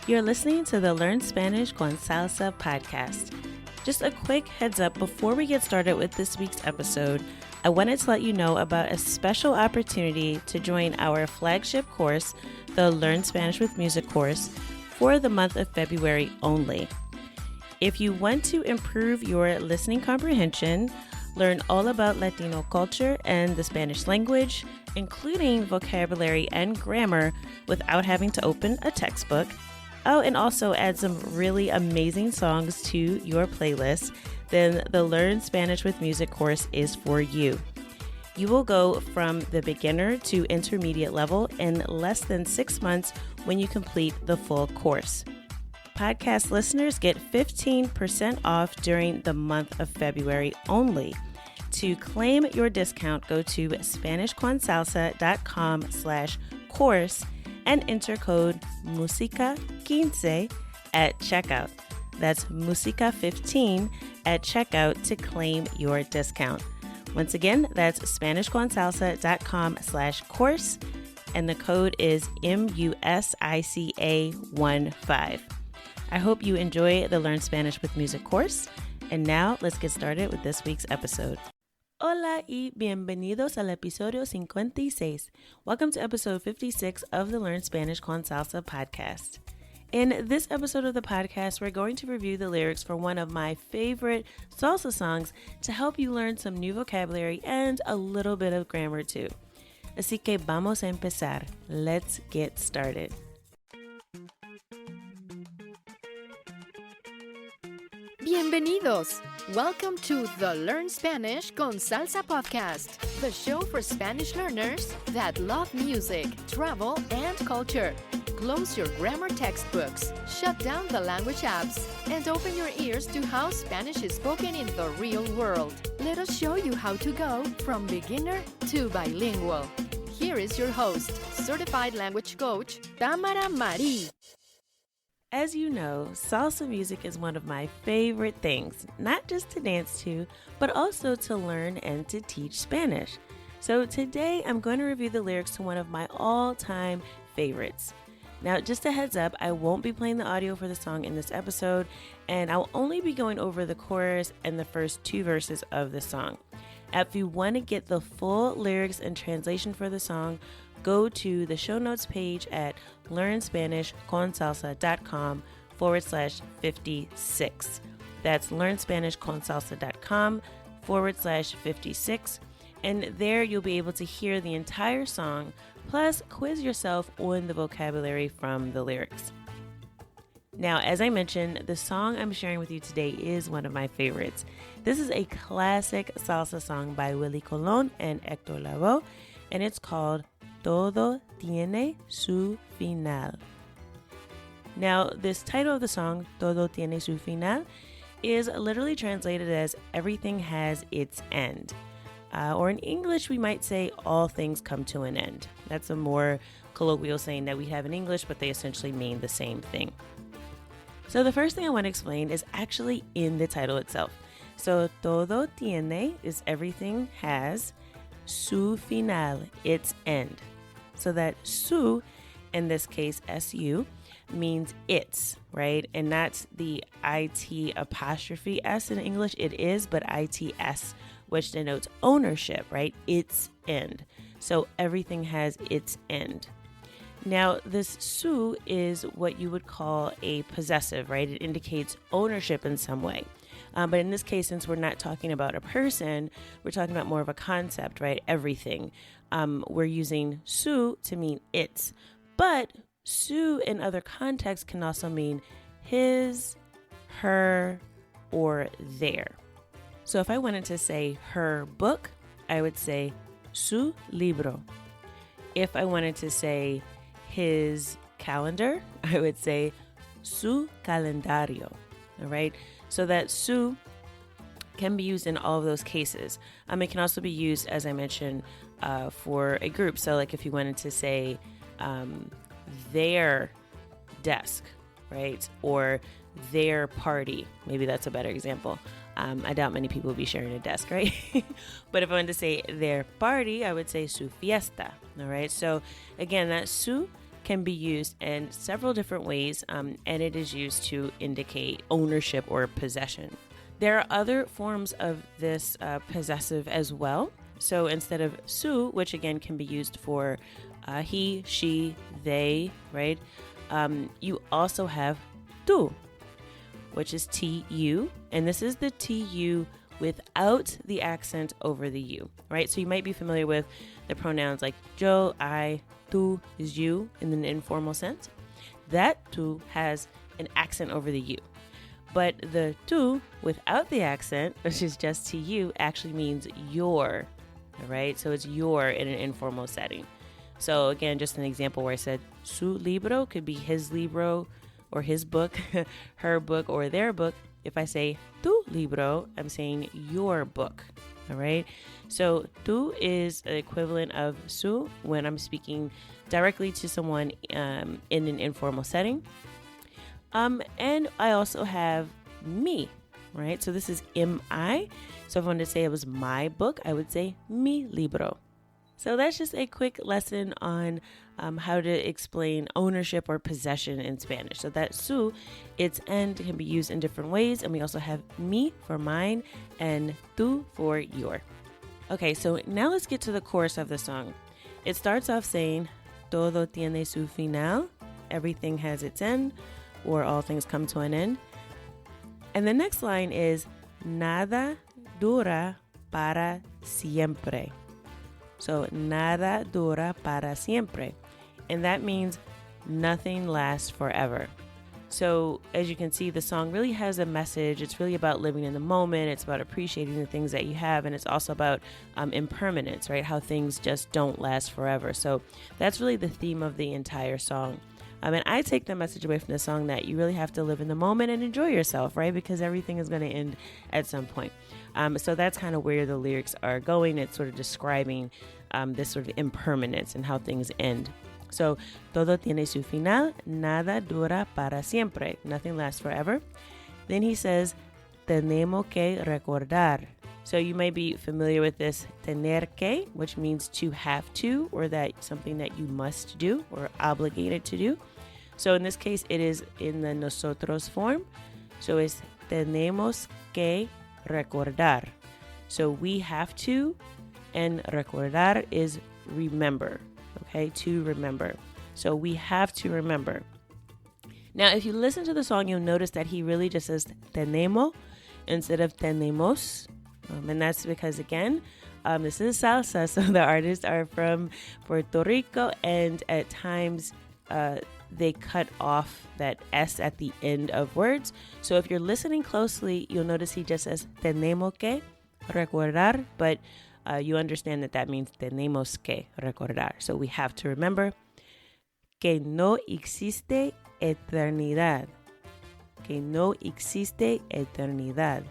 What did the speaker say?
You're listening to the Learn Spanish con Salsa podcast. Just a quick heads up before we get started with this week's episode, I wanted to let you know about a special opportunity to join our flagship course, the Learn Spanish with Music course, for the month of February only. If you want to improve your listening comprehension, learn all about Latino culture and the Spanish language, including vocabulary and grammar without having to open a textbook. Oh, and also add some really amazing songs to your playlist, then the Learn Spanish with Music course is for you. You will go from the beginner to intermediate level in less than 6 months when you complete the full course. Podcast listeners get 15% off during the month of February only. To claim your discount, go to SpanishConSalsa.com/course and enter code MUSICA15 at checkout. That's MUSICA15 at checkout to claim your discount. Once again, that's SpanishConSalsa.com/course and the code is MUSICA15. I hope you enjoy the Learn Spanish with Music course. And now let's get started with this week's episode. Hola y bienvenidos al episodio 56. Welcome to episode 56 of the Learn Spanish con Salsa podcast. In this episode of the podcast, we're going to review the lyrics for one of my favorite salsa songs to help you learn some new vocabulary and a little bit of grammar too. Así que vamos a empezar. Let's get started. Bienvenidos! Welcome to the Learn Spanish con Salsa podcast, the show for Spanish learners that love music, travel, and culture. Close your grammar textbooks, shut down the language apps, and open your ears to how Spanish is spoken in the real world. Let us show you how to go from beginner to bilingual. Here is your host, certified language coach, Tamara Marie. As you know, salsa music is one of my favorite things, not just to dance to, but also to learn and to teach Spanish. So today I'm going to review the lyrics to one of my all-time favorites. Now, just a heads up, I won't be playing the audio for the song in this episode, and I'll only be going over the chorus and the first 2 verses of the song. If you want to get the full lyrics and translation for the song, go to the show notes page at learnspanishconsalsa.com/56. That's learnspanishconsalsa.com/56. And there you'll be able to hear the entire song, plus quiz yourself on the vocabulary from the lyrics. Now, as I mentioned, the song I'm sharing with you today is one of my favorites. This is a classic salsa song by Willie Colón and Hector Lavoe, and it's called Todo, tiene su final. Now, this title of the song, Todo, tiene su final, is literally translated as everything has its end. Or in English, we might say all things come to an end. That's a more colloquial saying that we have in English, but they essentially mean the same thing. So the first thing I want to explain is actually in the title itself. So todo tiene is everything has, su final, its end. So that su, in this case su, means it's, right? And not the it apostrophe s in English. It is, but its, which denotes ownership, right? Its end. So everything has its end. Now, this su is what you would call a possessive, right? It indicates ownership in some way. But in this case, since we're not talking about a person, we're talking about more of a concept, right? Everything. We're using su to mean it's. But su in other contexts can also mean his, her, or their. So if I wanted to say her book, I would say su libro. If I wanted to say his calendar, I would say su calendario. All right. So that su can be used in all of those cases. It can also be used, as I mentioned, for a group. So like if you wanted to say their desk, right? Or their party. Maybe that's a better example. I doubt many people will be sharing a desk, right? But if I wanted to say their party, I would say su fiesta. All right. So again, that su can be used in several different ways, and it is used to indicate ownership or possession. There are other forms of this possessive as well. So instead of su, which again can be used for he, she, they, right? You also have tu, which is tu, and this is the tu without the accent over the u, right? So you might be familiar with the pronouns like yo, I, tú is you in an informal sense. That tú has an accent over the u. But the tú without the accent, which is just to you, actually means your, all right? So it's your in an informal setting. So again, just an example where I said su libro could be his libro or his book, her book or their book. If I say tu libro, I'm saying your book, all right? So tu is the equivalent of su when I'm speaking directly to someone in an informal setting. And I also have me, right? So this is mi. So if I wanted to say it was my book, I would say mi libro. So that's just a quick lesson on how to explain ownership or possession in Spanish. So that su, its end can be used in different ways. And we also have mi for mine and tu for your. Okay, so now let's get to the chorus of the song. It starts off saying, Todo tiene su final. Everything has its end, or all things come to an end. And the next line is, Nada dura para siempre. So, nada dura para siempre. And that means nothing lasts forever. So, as you can see, the song really has a message. It's really about living in the moment. It's about appreciating the things that you have. And it's also about impermanence, right? How things just don't last forever. So, that's really the theme of the entire song. And I take the message away from the song that you really have to live in the moment and enjoy yourself, right? Because everything is going to end at some point. So that's kind of where the lyrics are going. It's sort of describing this sort of impermanence and how things end. So, todo tiene su final, nada dura para siempre. Nothing lasts forever. Then he says, tenemos que recordar. So you may be familiar with this tener que, which means to have to, or that something that you must do or obligated to do. So in this case, it is in the nosotros form. So it's tenemos que recordar. So we have to, and recordar is remember, okay, to remember. So we have to remember. Now, if you listen to the song, you'll notice that he really just says tenemos instead of tenemos. And that's because, again, this is salsa, so the artists are from Puerto Rico, and at times they cut off that S at the end of words. So if you're listening closely, you'll notice he just says tenemos que recordar, but you understand that means tenemos que recordar. So we have to remember que no existe eternidad. Que no existe eternidad.